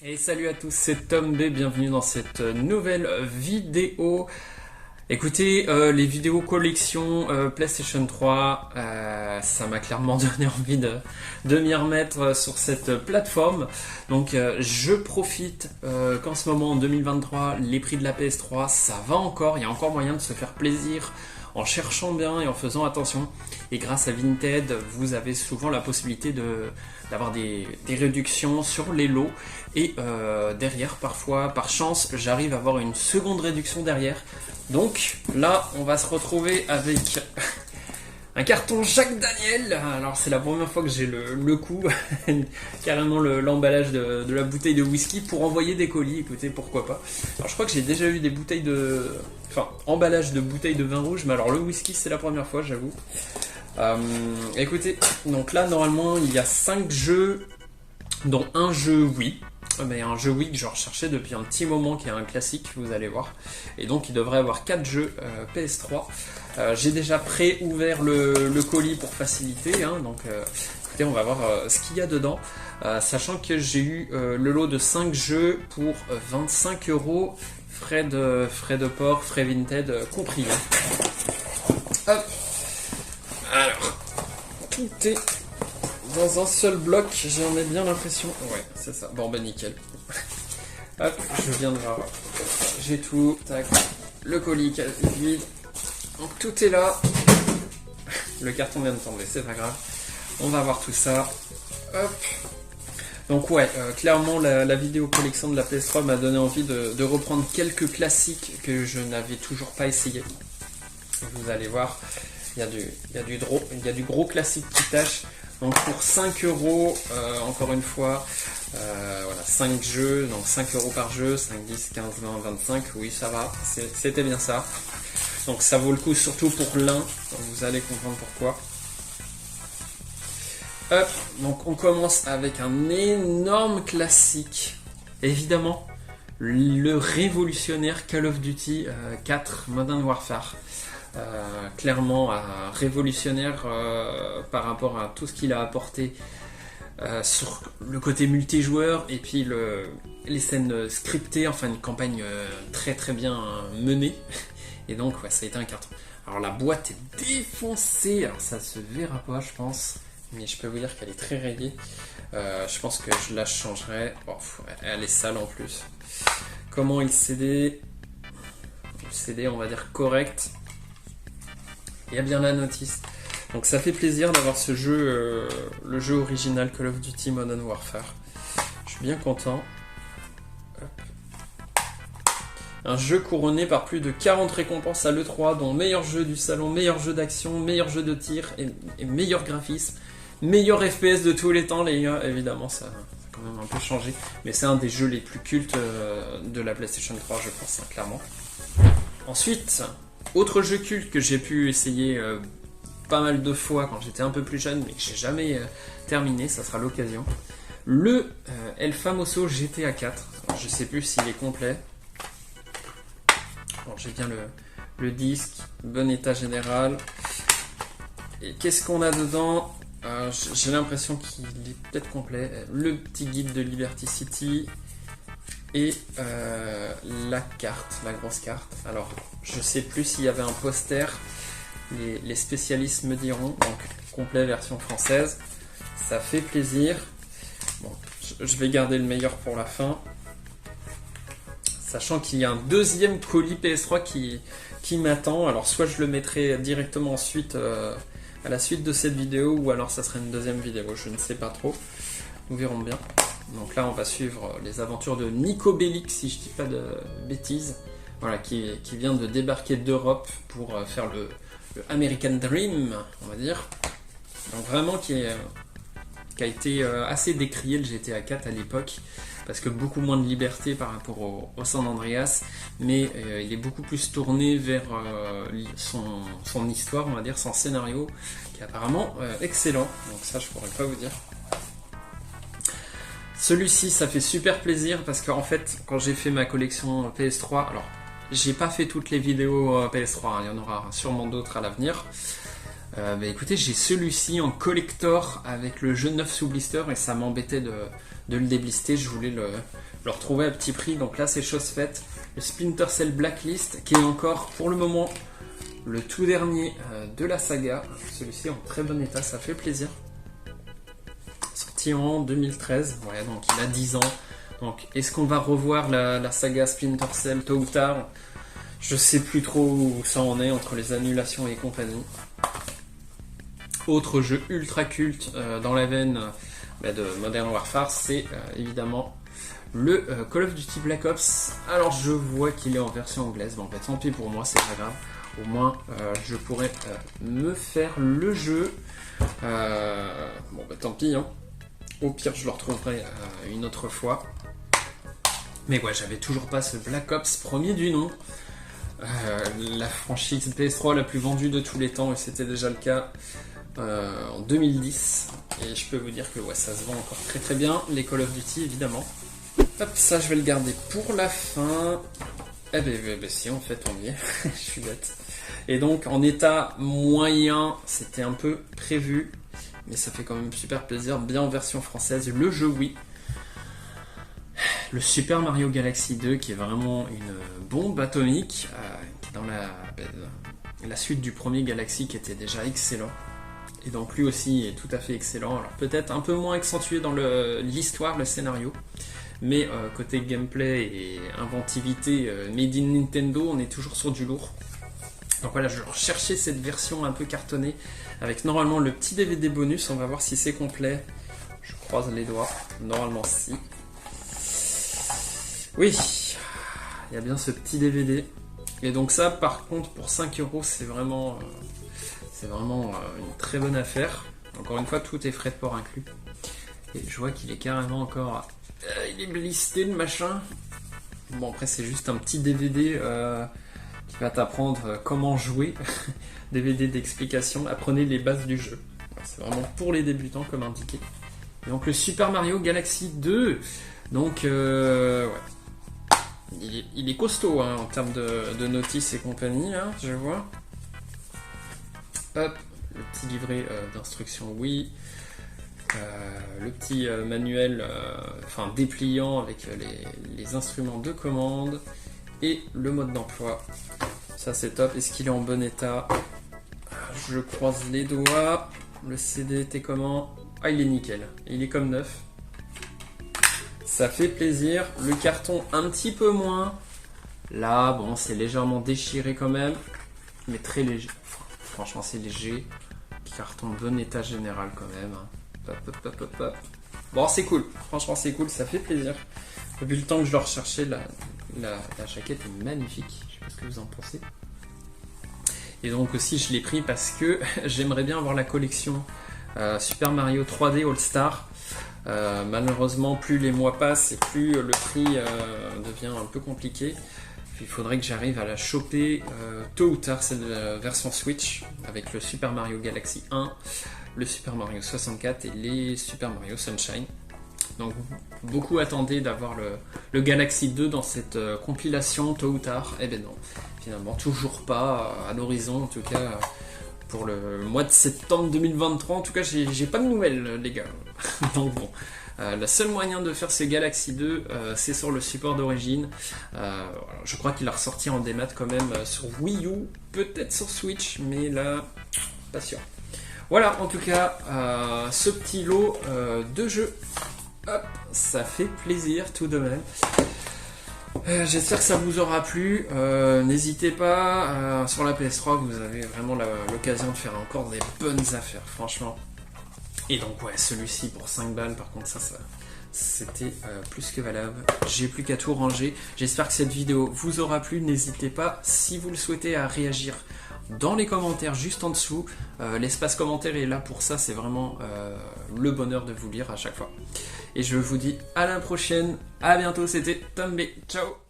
Et salut à tous, c'est Tom B, bienvenue dans cette nouvelle vidéo. Écoutez, les vidéos collection PlayStation 3, ça m'a clairement donné envie de m'y remettre sur cette plateforme. Donc je profite qu'en ce moment, en 2023, les prix de la PS3, ça va encore, il y a encore moyen de se faire plaisir en cherchant bien et en faisant attention. Et grâce à Vinted, vous avez souvent la possibilité d'avoir des réductions sur les lots. Et derrière, parfois, par chance, j'arrive à avoir une seconde réduction derrière. Donc là, on va se retrouver avec un carton Jacques Daniel. Alors c'est la première fois que j'ai le coup, carrément l'emballage de la bouteille de whisky pour envoyer des colis. Écoutez, pourquoi pas. Alors je crois que j'ai déjà eu des bouteilles emballage de bouteilles de vin rouge, mais alors le whisky c'est la première fois, j'avoue. Écoutez, donc là normalement il y a 5 jeux, dont un jeu Wii. Mais un jeu Wii que je recherchais depuis un petit moment, qui est un classique, vous allez voir. Et donc il devrait avoir 4 jeux PS3. J'ai déjà pré-ouvert le colis pour faciliter, hein, donc écoutez, on va voir ce qu'il y a dedans. Sachant que j'ai eu le lot de 5 jeux pour 25 €, frais de port, frais Vinted compris. Hop. Alors, tout est dans un seul bloc, j'en ai bien l'impression. Ouais, c'est ça. Bon, ben nickel. Hop, je viens de voir. J'ai tout. Tac. Le colis vide. Donc tout est là. Le carton vient de tomber, c'est pas grave. On va voir tout ça. Hop. Donc ouais, clairement la vidéo collection de la PS3 m'a donné envie de reprendre quelques classiques que je n'avais toujours pas essayé. Vous allez voir, il y a du gros classique qui tâche. Donc pour 5 €, encore une fois, voilà, 5 jeux, donc 5 € par jeu, 5, 10, 15, 20, 25, oui ça va, c'était bien ça. Donc ça vaut le coup surtout pour l'un, vous allez comprendre pourquoi. Hop, donc on commence avec un énorme classique, évidemment, le révolutionnaire Call of Duty 4 Modern Warfare. Clairement révolutionnaire par rapport à tout ce qu'il a apporté sur le côté multijoueur et puis les scènes scriptées, enfin une campagne très très bien menée, et donc ouais, ça a été un carton. Alors la boîte est défoncée, alors ça se verra pas je pense, mais je peux vous dire qu'elle est très rayée. Je pense que je la changerai. Oh, elle est sale en plus. Comment il CD? Le CD on va dire correct. Il y a bien la notice. Donc ça fait plaisir d'avoir ce jeu, le jeu original Call of Duty Modern Warfare. Je suis bien content. Hop. Un jeu couronné par plus de 40 récompenses à l'E3, dont meilleur jeu du salon, meilleur jeu d'action, meilleur jeu de tir et meilleur graphisme, meilleur FPS de tous les temps, les gars. Évidemment, ça a quand même un peu changé. Mais c'est un des jeux les plus cultes de la PlayStation 3, je pense, hein, clairement. Ensuite, autre jeu culte que j'ai pu essayer pas mal de fois quand j'étais un peu plus jeune, mais que j'ai jamais terminé, ça sera l'occasion. Le El Famoso GTA 4. Alors, je sais plus s'il est complet. Bon, j'ai bien le disque, bon état général. Et qu'est-ce qu'on a dedans? J'ai l'impression qu'il est peut-être complet. Le petit guide de Liberty City. Et la carte, la grosse carte. Alors, je sais plus s'il y avait un poster. Les spécialistes me diront. Donc, complet version française. Ça fait plaisir. Bon, je vais garder le meilleur pour la fin. Sachant qu'il y a un deuxième colis PS3 qui m'attend. Alors, soit je le mettrai directement ensuite à la suite de cette vidéo, ou alors ça serait une deuxième vidéo. Je ne sais pas trop. Nous verrons bien. Donc là, on va suivre les aventures de Nico Bellic, si je dis pas de bêtises, voilà, qui vient de débarquer d'Europe pour faire le American Dream, on va dire. Donc vraiment qui a été assez décrié le GTA 4 à l'époque, parce que beaucoup moins de liberté par rapport au San Andreas, mais il est beaucoup plus tourné vers son histoire, on va dire, son scénario, qui est apparemment excellent. Donc ça, je pourrais pas vous dire. Celui-ci, ça fait super plaisir parce qu'en fait, quand j'ai fait ma collection PS3, alors j'ai pas fait toutes les vidéos PS3, hein, il y en aura sûrement d'autres à l'avenir. Écoutez, j'ai celui-ci en collector avec le jeu neuf sous blister et ça m'embêtait de de le déblister, je voulais le retrouver à petit prix. Donc là, c'est chose faite. Le Splinter Cell Blacklist, qui est encore pour le moment le tout dernier de la saga. Celui-ci en très bon état, ça fait plaisir. Sorti en 2013, ouais, donc il a 10 ans. Donc est-ce qu'on va revoir la saga Splinter Cell tôt ou tard? Je sais plus trop où ça en est entre les annulations et compagnie. Autre jeu ultra culte dans la veine de Modern Warfare, c'est évidemment le Call of Duty Black Ops. Alors je vois qu'il est en version anglaise, bon tant pis pour moi, c'est pas grave. Au moins je pourrais me faire le jeu. Bon tant pis, hein. Au pire je le retrouverai une autre fois. Mais ouais, j'avais toujours pas ce Black Ops premier du nom. La franchise PS3 la plus vendue de tous les temps, et c'était déjà le cas en 2010. Et je peux vous dire que ouais, ça se vend encore très très bien, les Call of Duty évidemment. Hop, ça je vais le garder pour la fin. Eh ben si, en fait on y est. Je suis bête. Et donc en état moyen, c'était un peu prévu, mais ça fait quand même super plaisir, bien en version française, le jeu oui. Le Super Mario Galaxy 2 qui est vraiment une bombe atomique, dans la suite du premier Galaxy qui était déjà excellent. Et donc lui aussi est tout à fait excellent, alors peut-être un peu moins accentué dans l'histoire, le scénario, mais côté gameplay et inventivité made in Nintendo, on est toujours sur du lourd. Donc voilà, je recherchais cette version un peu cartonnée, avec normalement le petit DVD bonus, on va voir si c'est complet. Je croise les doigts, normalement si. Oui, il y a bien ce petit DVD. Et donc ça, par contre, pour 5 €, c'est vraiment une très bonne affaire. Encore une fois, tout est frais de port inclus. Et je vois qu'il est carrément encore... il est blisté, le machin. Bon, après, c'est juste un petit DVD qui va t'apprendre comment jouer. DVD d'explication. Apprenez les bases du jeu. C'est vraiment pour les débutants, comme indiqué. Et donc, le Super Mario Galaxy 2. Donc, ouais. Il est costaud hein, en termes de notices et compagnie, là, je vois. Hop, le petit livret d'instructions, oui. Le petit manuel dépliant avec les instruments de commande et le mode d'emploi. Ça c'est top. Est-ce qu'il est en bon état? Je croise les doigts. Le CD était comment? Ah, il est nickel. Il est comme neuf. Ça fait plaisir. Le carton un petit peu moins. Là, bon, c'est légèrement déchiré quand même, mais très léger. Franchement, c'est léger. Carton bon état général quand même. Hop. Bon, c'est cool. Franchement, c'est cool. Ça fait plaisir. Depuis le temps que je le recherchais, la jaquette est magnifique. Je sais pas ce que vous en pensez. Et donc aussi, je l'ai pris parce que j'aimerais bien avoir la collection Super Mario 3D All Star. Malheureusement, plus les mois passent et plus le prix devient un peu compliqué. Il faudrait que j'arrive à la choper tôt ou tard, cette version Switch, avec le Super Mario Galaxy 1, le Super Mario 64 et les Super Mario Sunshine. Donc beaucoup attendaient d'avoir le Galaxy 2 dans cette compilation tôt ou tard. Eh ben non, finalement toujours pas à l'horizon, en tout cas pour le mois de septembre 2023. En tout cas, j'ai pas de nouvelles, les gars. Donc bon. Le seul moyen de faire ce Galaxy 2, c'est sur le support d'origine. Je crois qu'il a ressorti en démat quand même sur Wii U, peut-être sur Switch, mais là, pas sûr. Voilà, en tout cas, ce petit lot de jeux. Hop, ça fait plaisir tout de même. J'espère que ça vous aura plu. N'hésitez pas, sur la PS3, vous avez vraiment l'occasion de faire encore des bonnes affaires, franchement. Et donc ouais, celui-ci pour 5 balles, par contre ça c'était plus que valable. J'ai plus qu'à tout ranger. J'espère que cette vidéo vous aura plu. N'hésitez pas, si vous le souhaitez, à réagir dans les commentaires juste en dessous. L'espace commentaire est là pour ça, c'est vraiment le bonheur de vous lire à chaque fois. Et je vous dis à la prochaine, à bientôt, c'était Tom B. Ciao.